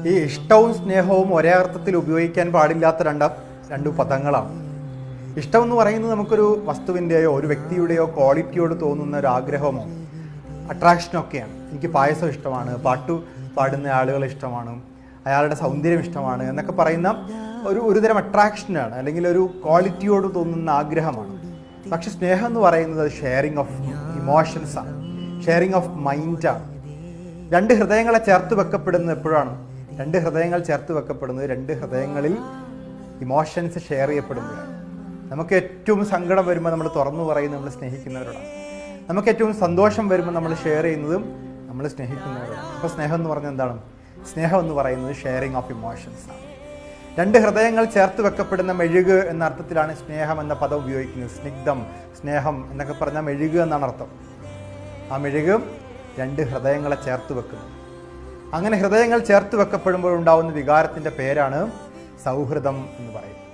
ഈ ഇഷ്ടവും സ്നേഹവും ഒരേ അർത്ഥത്തിൽ ഉപയോഗിക്കാൻ പാടില്ലാത്ത രണ്ട് പദങ്ങളാണ്. ഇഷ്ടം എന്ന് പറയുന്നത് നമുക്കൊരു വസ്തുവിൻ്റെയോ ഒരു വ്യക്തിയുടെയോ ക്വാളിറ്റിയോട് തോന്നുന്ന ഒരു ആഗ്രഹമോ അട്രാക്ഷനൊക്കെയാണ്. എനിക്ക് പായസം ഇഷ്ടമാണ്, പാട്ടു പാടുന്ന ആളുകൾ ഇഷ്ടമാണ്, അയാളുടെ സൗന്ദര്യം ഇഷ്ടമാണ് എന്നൊക്കെ പറയുന്ന ഒരുതരം അട്രാക്ഷനാണ്, അല്ലെങ്കിൽ ഒരു ക്വാളിറ്റിയോട് തോന്നുന്ന ആഗ്രഹമാണ്. പക്ഷെ സ്നേഹം എന്ന് പറയുന്നത് ഷെയറിങ് ഓഫ് ഇമോഷൻസാണ്, ഷെയറിങ് ഓഫ് മൈൻഡാണ്. രണ്ട് ഹൃദയങ്ങളെ ചേർത്ത് വെക്കപ്പെടുന്നത് എപ്പോഴാണ്? രണ്ട് ഹൃദയങ്ങൾ ചേർത്ത് വെക്കപ്പെടുന്നത് രണ്ട് ഹൃദയങ്ങളിൽ ഇമോഷൻസ് ഷെയർ ചെയ്യപ്പെടുമ്പോഴാണ്. നമുക്ക് ഏറ്റവും സങ്കടം വരുമ്പോൾ നമ്മൾ തുറന്നു പറയുന്നത് നമ്മൾ സ്നേഹിക്കുന്നവരോടാണ്. നമുക്ക് ഏറ്റവും സന്തോഷം വരുമ്പോൾ നമ്മൾ ഷെയർ ചെയ്യുന്നതും നമ്മൾ സ്നേഹിക്കുന്നവരോടാണ്. അപ്പോൾ സ്നേഹം എന്ന് പറഞ്ഞാൽ എന്താണ്? സ്നേഹം എന്ന് പറയുന്നത് ഷെയറിങ് ഓഫ് ഇമോഷൻസ് ആണ്. രണ്ട് ഹൃദയങ്ങൾ ചേർത്ത് വെക്കപ്പെടുന്ന മെഴുക് എന്ന അർത്ഥത്തിലാണ് സ്നേഹം എന്ന പദം ഉപയോഗിക്കുന്നത്. സ്നിഗ്ധം, സ്നേഹം എന്നൊക്കെ പറഞ്ഞാൽ മെഴുക് എന്നാണ് അർത്ഥം. ആ മെഴുക് രണ്ട് ഹൃദയങ്ങളെ ചേർത്ത് വെക്കുന്നു. അങ്ങനെ ഹൃദയങ്ങൾ ചേർത്ത് വെക്കപ്പെടുമ്പോൾ ഉണ്ടാകുന്ന വികാരത്തിൻ്റെ പേരാണ് സൗഹൃദം എന്ന് പറയുന്നത്.